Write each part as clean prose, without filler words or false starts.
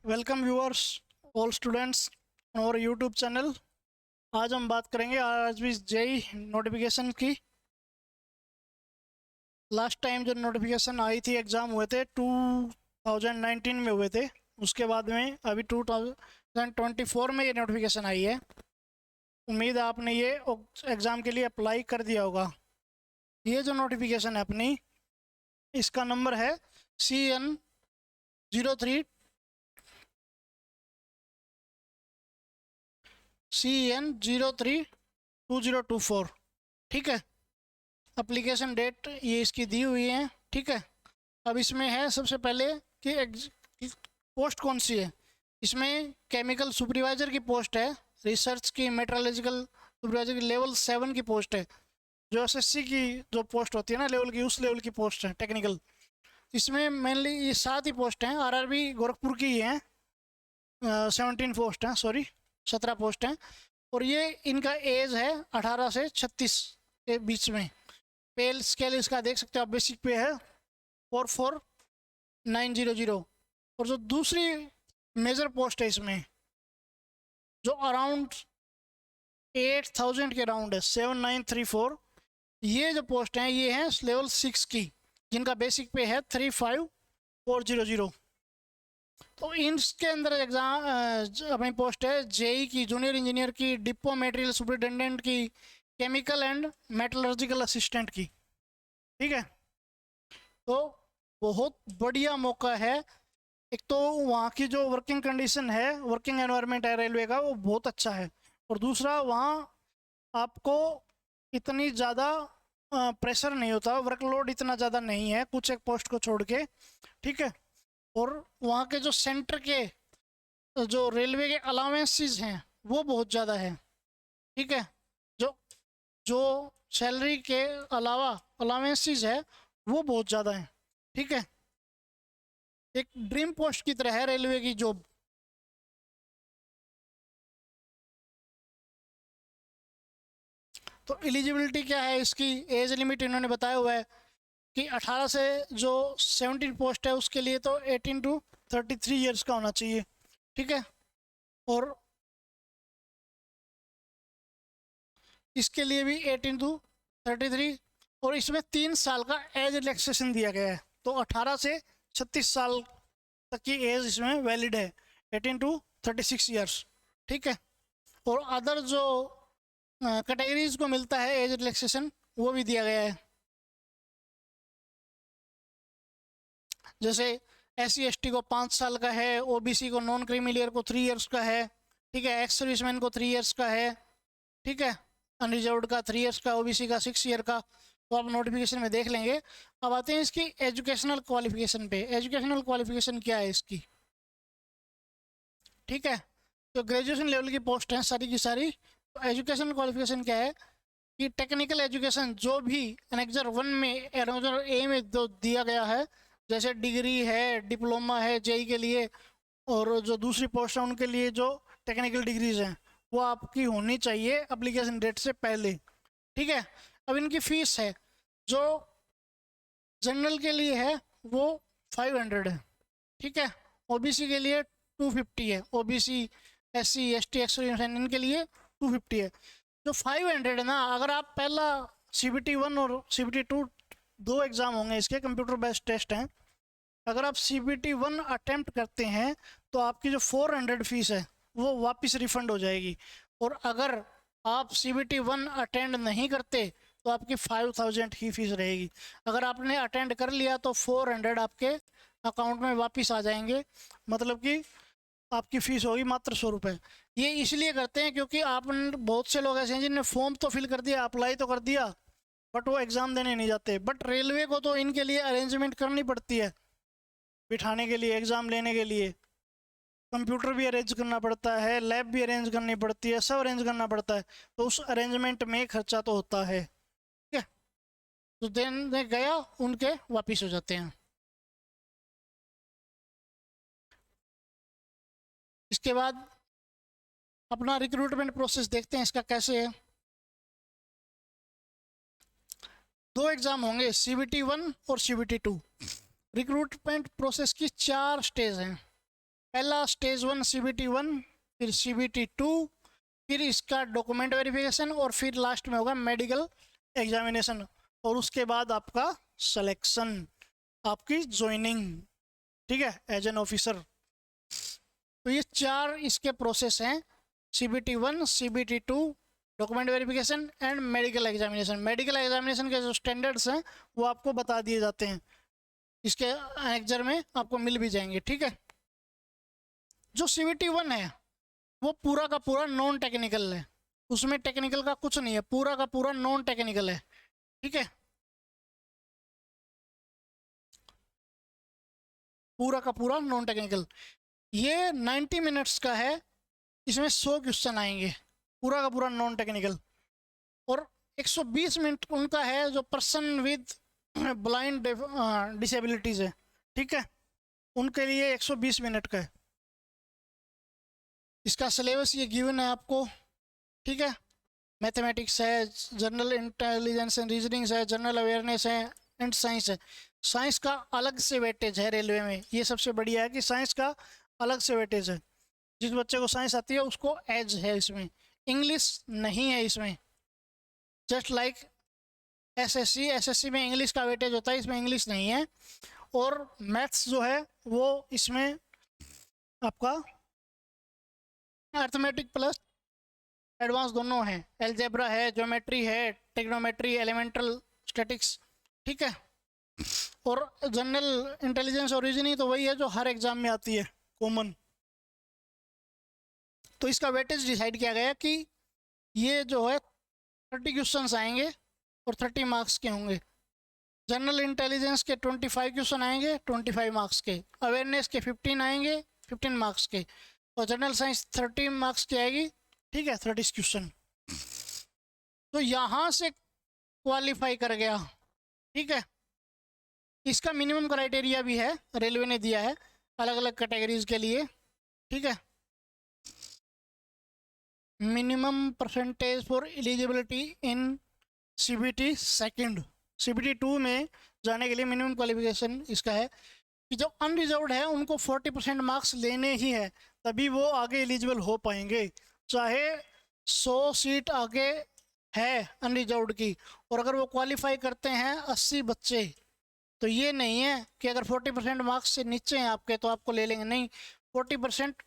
Welcome viewers, all students और YouTube channel. आज हम बात करेंगे आज भी जेई नोटिफिकेशन की। लास्ट टाइम जो नोटिफिकेशन आई थी, एग्ज़ाम हुए थे 2019 में हुए थे। उसके बाद में अभी 2024 में ये नोटिफिकेशन आई है। उम्मीद है आपने ये एग्ज़ाम के लिए अप्लाई कर दिया होगा। ये जो नोटिफिकेशन है अपनी, इसका नंबर है CN03 CN032024। ठीक है, एप्लीकेशन डेट ये इसकी दी हुई है। ठीक है, अब इसमें है सबसे पहले कि पोस्ट कौन सी है। इसमें केमिकल सुपरवाइज़र की पोस्ट है, रिसर्च की मेट्रोलॉजिकल सुपरवाइज़र की लेवल 7 की पोस्ट है। जो एसएससी की जो पोस्ट होती है ना लेवल की, उस लेवल की पोस्ट है टेक्निकल। इसमें मेनली ये 7 ही पोस्ट हैं, आरआरबी गोरखपुर की ही हैं। 17 पोस्ट हैं, सॉरी 17 पोस्ट हैं। और ये इनका एज है 18 से 36 के बीच में। पे स्केल इसका देख सकते हो आप, बेसिक पे है 44900। और जो दूसरी मेजर पोस्ट है इसमें, जो अराउंड 8000 के अराउंड है, 7934, ये जो पोस्ट हैं ये हैं लेवल 6 की, जिनका बेसिक पे है 35400। तो इसके अंदर एग्ज़ाम अपनी पोस्ट है जेई की, जूनियर इंजीनियर की, डिपो मटेरियल सुपरिटेंडेंट की, केमिकल एंड मेटलर्जिकल असिस्टेंट की। ठीक है, तो बहुत बढ़िया मौका है। एक तो वहाँ की जो वर्किंग कंडीशन है, वर्किंग एनवायरनमेंट है रेलवे का, वो बहुत अच्छा है। और दूसरा, वहाँ आपको इतनी ज़्यादा प्रेशर नहीं होता, वर्कलोड इतना ज़्यादा नहीं है कुछ एक पोस्ट को छोड़ के। ठीक है, और वहाँ के जो सेंटर के जो रेलवे के अलाउंसेस हैं वो बहुत ज़्यादा है। ठीक है, जो जो सैलरी के अलावा अलाउंसेस है वो बहुत ज़्यादा है। ठीक है, एक ड्रीम पोस्ट की तरह है रेलवे की जॉब। तो एलिजिबिलिटी क्या है इसकी, एज लिमिट इन्होंने बताया हुआ है कि 18 से जो 17 पोस्ट है उसके लिए तो 18 टू 33 ईयर्स का होना चाहिए। ठीक है, और इसके लिए भी 18 टू 33। और इसमें 3 साल का एज रिलैक्सेशन दिया गया है, तो 18 से 36 साल तक की एज इसमें वैलिड है, 18 टू 36 ईयर्स। ठीक है, और अदर जो कैटेगरीज को मिलता है एज रिलैक्सेशन, वो भी दिया गया है। जैसे SC ST को 5 साल का है, OBC को, नॉन क्रीमिलियर को 3 ईयर्स का है। ठीक है, एक्स सर्विसमैन को 3 ईयर्स का है। ठीक है, अनरिजर्व्ड का 3 ईयर्स का, OBC का 6 ईयर का। तो आप नोटिफिकेशन में देख लेंगे। अब आते हैं इसकी एजुकेशनल क्वालिफिकेशन पे। एजुकेशनल क्वालिफिकेशन क्या है इसकी? ठीक है, तो ग्रेजुएशन लेवल की पोस्ट हैं सारी की सारी। तो एजुकेशनल क्वालिफिकेशन क्या है कि टेक्निकल एजुकेशन जो भी एनेक्जर 1 में, एनेक्जर A में जो दिया गया है, जैसे डिग्री है, डिप्लोमा है जेई के लिए, और जो दूसरी पोस्ट है उनके लिए जो टेक्निकल डिग्रीज हैं वो आपकी होनी चाहिए एप्लीकेशन डेट से पहले। ठीक है, अब इनकी फ़ीस है, जो जनरल के लिए है वो 500 है। ठीक है, OBC के लिए 250 है, OBC SC ST एक्स-सर्विसमैन इनके लिए 250 है। जो 500 है ना, अगर आप पहला CBT 1 और CBT 2 दो एग्ज़ाम होंगे इसके, कंप्यूटर बेस्ड टेस्ट हैं। अगर आप CBT 1 अटैम्प्ट करते हैं तो आपकी जो 400 फीस है वो वापस रिफ़ंड हो जाएगी। और अगर आप CBT 1 अटेंड नहीं करते तो आपकी 5000 ही फीस रहेगी। अगर आपने अटेंड कर लिया तो 400 आपके अकाउंट में वापस आ जाएंगे, मतलब कि आपकी फ़ीस होगी मात्र 100 रुपये। ये इसलिए करते हैं क्योंकि आप, बहुत से लोग ऐसे हैं जिनने फॉर्म तो फिल कर दिया, अप्लाई तो कर दिया, बट वो एग्ज़ाम देने नहीं जाते। बट रेलवे को तो इनके लिए अरेंजमेंट करनी पड़ती है, बिठाने के लिए, एग्ज़ाम लेने के लिए कंप्यूटर भी अरेंज करना पड़ता है, लैब भी अरेंज करनी पड़ती है, सब अरेंज करना पड़ता है। तो उस अरेंजमेंट में खर्चा तो होता है। ठीक है, तो देने गया उनके वापिस हो जाते हैं। इसके बाद अपना रिक्रूटमेंट प्रोसेस देखते हैं इसका कैसे है। 2 एग्ज़ाम होंगे, CBT 1 और CBT 2। रिक्रूटमेंट प्रोसेस की 4 स्टेज हैं। पहला स्टेज 1 CBT 1, फिर CBT 2, फिर इसका डॉक्यूमेंट वेरिफिकेशन और फिर लास्ट में होगा मेडिकल एग्जामिनेशन और उसके बाद आपका सिलेक्शन, आपकी ज्वाइनिंग, ठीक है, एज एन ऑफिसर। तो ये 4 इसके प्रोसेस हैं, CBT 1, CBT 2, document verification and medical examination. Medical examination के जो स्टैंडर्ड्स हैं वो आपको बता दिए जाते हैं, इसके एग्जाम में आपको मिल भी जाएंगे, ठीक है। जो CBT 1 है वो पूरा का पूरा नॉन टेक्निकल है, उसमें टेक्निकल का कुछ नहीं है, पूरा का पूरा नॉन टेक्निकल है, ठीक है, पूरा का पूरा नॉन टेक्निकल। ये 90 मिनट्स का है, इसमें 100 क्वेश्चन आएंगे, पूरा का पूरा नॉन टेक्निकल। और 120 मिनट उनका है जो पर्सन विद ब्लाइंड डिसेबिलिटीज है, ठीक है, उनके लिए 120 मिनट का है। इसका सिलेबस ये गिवन है आपको, ठीक है। मैथमेटिक्स है, जनरल इंटेलिजेंस एंड रीजनिंग्स है, जनरल अवेयरनेस है एंड साइंस है। साइंस का अलग से वेटेज है रेलवे में, ये सबसे बढ़िया है कि साइंस का अलग से वेटेज है। जिस बच्चे को साइंस आती है उसको एज है इसमें, इंग्लिश नहीं है इसमें। जस्ट लाइक SSC में इंग्लिश का वेटेज होता है, इसमें इंग्लिश नहीं है। और मैथ्स जो है वो इसमें आपका अर्थमेटिक प्लस एडवांस दोनों है, एलजेब्रा है, ज्योमेट्री है, ट्रिग्नोमेट्री, एलिमेंटल स्टैटिक्स, ठीक है। और जनरल इंटेलिजेंस और रीजनिंग तो वही है जो हर एग्जाम में आती है, कॉमन। तो इसका वेटेज डिसाइड किया गया कि ये जो है 30 क्वेश्चंस आएंगे और 30 मार्क्स के होंगे। जनरल इंटेलिजेंस के 25 क्वेश्चन आएंगे 25 मार्क्स के, अवेयरनेस के 15 आएंगे 15 मार्क्स के, और जनरल साइंस 30 मार्क्स की आएगी, ठीक है, 30 क्वेश्चन। तो यहाँ से क्वालिफाई कर गया, ठीक है। इसका मिनिमम क्राइटेरिया भी है, रेलवे ने दिया है अलग अलग कैटेगरीज के लिए, ठीक है। Minimum percentage for eligibility in CBT 2, CBT 2 में जाने के लिए मिनिमम क्वालिफिकेशन इसका है कि जो अनरिजर्व्ड है उनको 40% मार्क्स लेने ही है, तभी वो आगे एलिजिबल हो पाएंगे। चाहे 100 सीट आगे है अनरिजर्व्ड की, और अगर वो क्वालिफाई करते हैं 80 बच्चे, तो ये नहीं है कि अगर 40% मार्क्स से नीचे हैं आपके तो आपको ले लेंगे, नहीं, 40%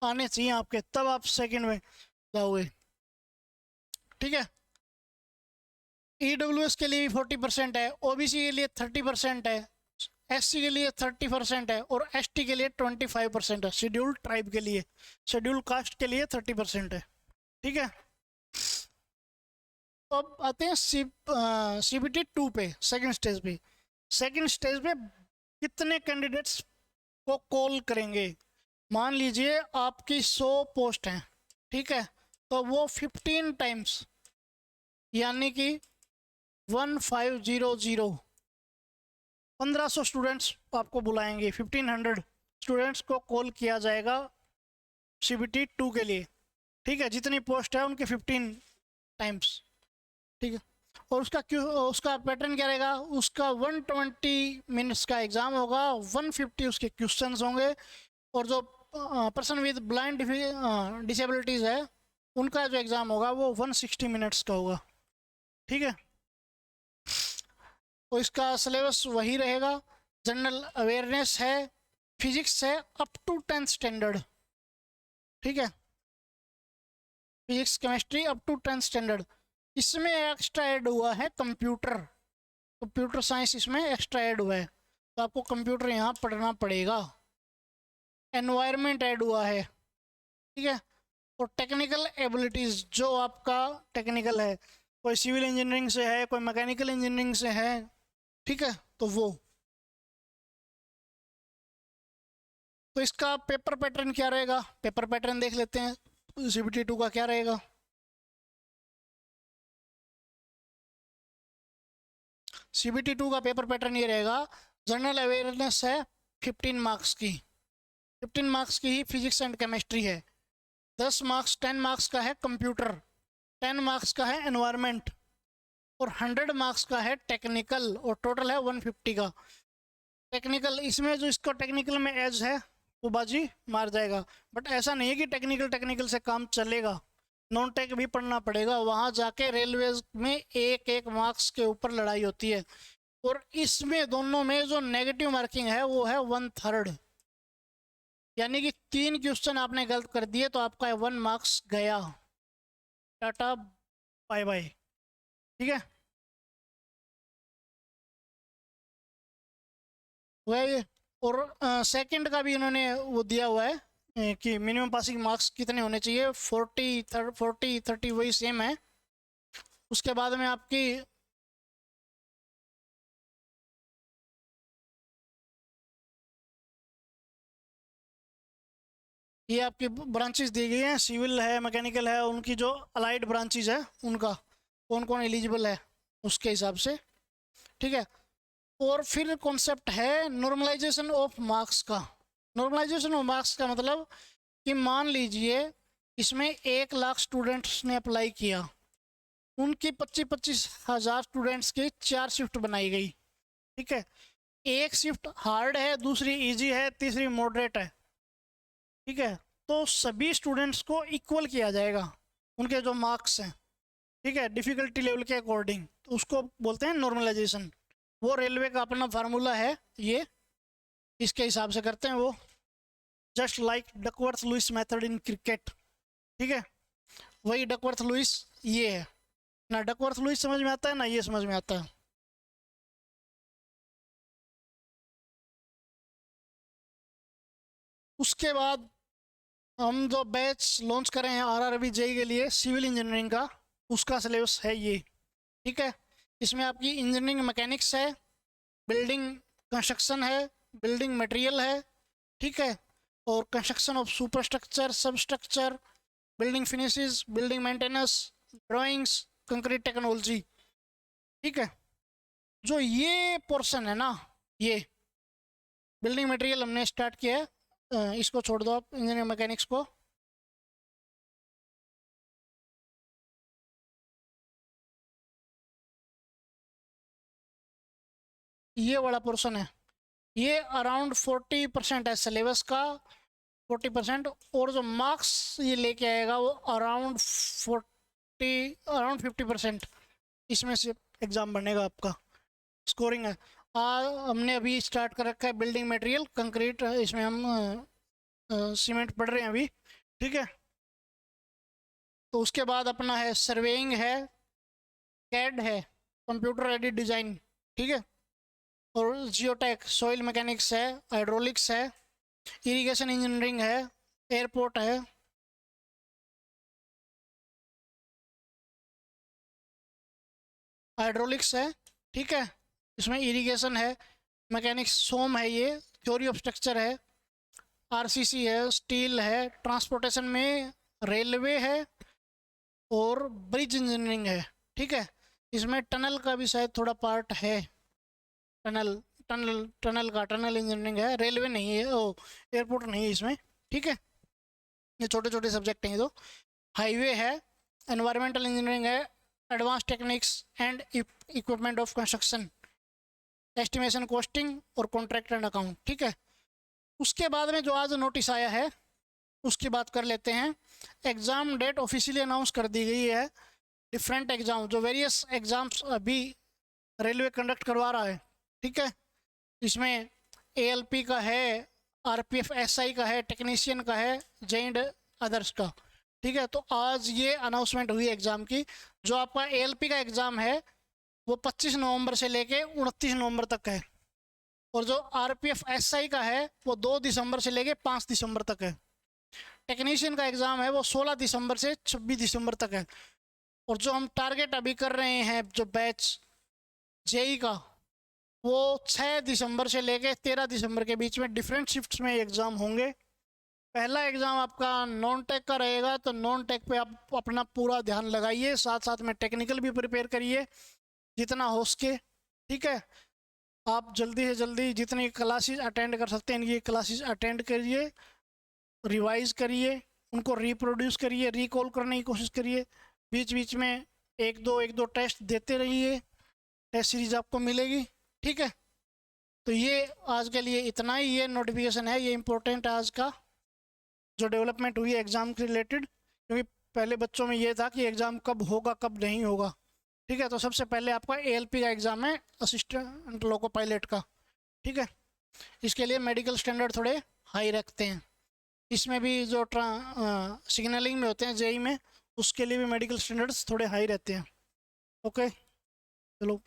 आने चाहिए आपके, तब आप सेकंड में जाओगे, ठीक है। EWS के लिए भी 40% है, OBC के लिए 30% है, SC के लिए 30% है और ST के लिए 25% है, शेड्यूल्ड ट्राइब के लिए, शेड्यूल्ड कास्ट के लिए 30% है, ठीक है। तो अब आते हैं CBT 2 पे, सेकंड स्टेज पे। सेकंड स्टेज पे कितने कैंडिडेट्स को कॉल करेंगे? मान लीजिए आपकी 100 पोस्ट हैं, ठीक है, तो वो 15 टाइम्स यानी कि 1500 1500 स्टूडेंट्स आपको बुलाएंगे, 1500 स्टूडेंट्स को कॉल किया जाएगा CBT 2 के लिए, ठीक है। जितनी पोस्ट है उनके 15 टाइम्स, ठीक है। और उसका पैटर्न क्या रहेगा? उसका 120 मिनट्स का एग्ज़ाम होगा, 150 उसके क्वेश्चंस होंगे, और जो पर्सन विद ब्लाइंड डिसेबिलिटीज़ है उनका जो एग्ज़ाम होगा वो 160 मिनट्स का होगा, ठीक है। तो इसका सिलेबस वही रहेगा, जनरल अवेयरनेस है, फिजिक्स है अप टू 10th स्टैंडर्ड, ठीक है, physics chemistry up to 10th standard. इसमें एक्स्ट्रा ऐड हुआ है कंप्यूटर साइंस, इसमें एक्स्ट्रा ऐड हुआ है, तो आपको कंप्यूटर यहाँ पढ़ना पड़ेगा। एनवायरनमेंट ऐड हुआ है, ठीक है। और टेक्निकल एबिलिटीज़, जो आपका टेक्निकल है, कोई सिविल इंजीनियरिंग से है, कोई मैकेनिकल इंजीनियरिंग से है, ठीक है, तो वो। तो इसका पेपर पैटर्न क्या रहेगा? पेपर पैटर्न देख लेते हैं CBT 2 का क्या रहेगा। CBT 2 का पेपर पैटर्न ये रहेगा, जनरल अवेयरनेस है 15 मार्क्स की, 15 मार्क्स की ही फिजिक्स एंड केमिस्ट्री है, 10 मार्क्स 10 मार्क्स का है कंप्यूटर, 10 मार्क्स का है एनवायरनमेंट, और 100 मार्क्स का है टेक्निकल, और टोटल है 150 का टेक्निकल। इसमें जो इसको टेक्निकल में एज है वो बाजी मार जाएगा। बट ऐसा नहीं है कि टेक्निकल टेक्निकल से काम चलेगा, नॉन टेक भी पढ़ना पड़ेगा। वहाँ जाके रेलवेज में एक एक मार्क्स के ऊपर लड़ाई होती है, और इसमें दोनों में जो नेगेटिव मार्किंग है वो है 1/3। यानी कि 3 क्वेश्चन आपने गलत कर दिए तो आपका 1 मार्क्स गया, टाटा बाय बाय। ठीक है, वही। और सेकंड का भी इन्होंने वो दिया हुआ है कि मिनिमम पासिंग मार्क्स कितने होने चाहिए, 40 30 वही सेम है। उसके बाद में आपकी ये आपकी ब्रांचेस दी गई हैं, सिविल है, मैकेनिकल है, उनकी जो अलाइड ब्रांचेस है उनका कौन कौन एलिजिबल है उसके हिसाब से। ठीक है, और फिर कॉन्सेप्ट है नॉर्मलाइजेशन ऑफ मार्क्स का। नॉर्मलाइजेशन ऑफ मार्क्स का मतलब कि मान लीजिए इसमें 1 लाख स्टूडेंट्स ने अप्लाई किया, उनकी 25-25 हज़ार स्टूडेंट्स की 4 शिफ्ट बनाई गई। ठीक है, एक शिफ्ट हार्ड है, दूसरी इजी है, तीसरी मॉडरेट है। ठीक है, तो सभी स्टूडेंट्स को इक्वल किया जाएगा उनके जो मार्क्स हैं। ठीक है, डिफ़िकल्टी लेवल के अकॉर्डिंग, तो उसको बोलते हैं नॉर्मलाइजेशन। वो रेलवे का अपना फार्मूला है, ये इसके हिसाब से करते हैं वो, just like Duckworth Louis method in cricket. ठीक है, वही डकवर्थ लुइस ये है ना। डकवर्थ लुइस समझ में आता है ना, ये समझ में आता है। उसके बाद हम जो बैच लॉन्च करें हैं आरआरबी जेई के लिए सिविल इंजीनियरिंग का, उसका सिलेबस है ये। ठीक है, इसमें आपकी इंजीनियरिंग मैकेनिक्स है, बिल्डिंग कंस्ट्रक्शन है, बिल्डिंग मटेरियल है। ठीक है, और कंस्ट्रक्शन ऑफ सुपर स्ट्रक्चर, सब structure, building finishes, building maintenance, drawings, concrete technology. ठीक है, जो ये पोर्शन है ना, ये बिल्डिंग मटेरियल हमने स्टार्ट किया है, इसको छोड़ दो आप इंजीनियरिंग मैकेनिक्स को। ये वाला पोर्शन है, ये अराउंड 40% है सिलेबस का, 40%। और जो मार्क्स ये लेके आएगा वो अराउंड 50% इसमें से एग्ज़ाम बनेगा आपका, स्कोरिंग है। हमने अभी स्टार्ट कर रखा है बिल्डिंग मटेरियल कंक्रीट, इसमें हम सीमेंट पढ़ रहे हैं अभी। ठीक है, तो उसके बाद अपना है सर्वेइंग है, कैड है, कंप्यूटर एडेड डिज़ाइन। ठीक है, और जियोटेक सॉइल मैकेनिक्स है, हाइड्रोलिक्स है, इरिगेशन इंजीनियरिंग है, एयरपोर्ट है, हाइड्रोलिक्स है। ठीक है, इसमें इरिगेशन है, मैकेनिक्स सोम है, ये थ्योरी ऑफ स्ट्रक्चर है, आरसीसी है, स्टील है, ट्रांसपोर्टेशन में रेलवे है, और ब्रिज इंजीनियरिंग है। ठीक है, इसमें टनल का भी शायद थोड़ा पार्ट है, टनल टनल इंजीनियरिंग है, रेलवे नहीं है, ओ एयरपोर्ट नहीं है इसमें। ठीक है, ये छोटे छोटे सब्जेक्ट हैं ये तो। हाईवे है, एनवायरमेंटल इंजीनियरिंग है, advance techniques and equipment of construction, estimation costing और कॉन्ट्रैक्ट एंड अकाउंट। ठीक है, उसके बाद में जो आज नोटिस आया है उसकी बात कर लेते हैं। एग्ज़ाम डेट ऑफिशियली अनाउंस कर दी गई है। डिफरेंट एग्ज़ाम, जो वेरियस एग्ज़ाम्स अभी रेलवे कंडक्ट करवा रहा है। ठीक है, इसमें एएलपी का है, आरपीएफ एसआई का है, टेक्नीशियन का है, जे एंड अदर्स का। ठीक है, तो आज ये अनाउंसमेंट हुई एग्ज़ाम की। जो आपका एएलपी का एग्ज़ाम है वो 25 नवंबर से लेके 29 नवंबर तक है, और जो आरपीएफ एसआई का है वो 2 दिसंबर से लेके 5 दिसंबर तक है। टेक्नीशियन का एग्ज़ाम है वो 16 दिसंबर से 26 दिसंबर तक है। और जो हम टारगेट अभी कर रहे हैं जो बैच जेई का, वो 6 दिसंबर से लेके 13 दिसंबर के बीच में डिफरेंट शिफ्ट्स में एग्ज़ाम होंगे। पहला एग्ज़ाम आपका नॉन टेक का रहेगा, तो नॉन टेक पे आप अपना पूरा ध्यान लगाइए, साथ साथ में टेक्निकल भी प्रिपेयर करिए जितना हो सके। ठीक है, आप जल्दी से जल्दी जितनी क्लासेस अटेंड कर सकते हैं इनकी क्लासेस अटेंड करिए, रिवाइज करिए, उनको रिप्रोड्यूस करिए, रिकॉल करने की कोशिश करिए। बीच बीच में एक दो टेस्ट देते रहिए, टेस्ट सीरीज आपको मिलेगी। ठीक है, तो ये आज के लिए इतना ही, ये नोटिफिकेशन है, ये इम्पोर्टेंट है आज का जो डेवलपमेंट हुई है एग्ज़ाम के रिलेटेड, क्योंकि पहले बच्चों में ये था कि एग्ज़ाम कब होगा कब नहीं होगा। ठीक है, तो सबसे पहले आपका ALP का एग्ज़ाम है, असिस्टेंट लोको पायलट का। ठीक है, इसके लिए मेडिकल स्टैंडर्ड थोड़े हाई रखते हैं। इसमें भी जो सिग्नलिंग में होते हैं JEE में, उसके लिए भी मेडिकल स्टैंडर्ड्स थोड़े हाई रहते हैं। ओके, चलो,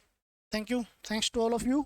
thank you, thanks to all of you.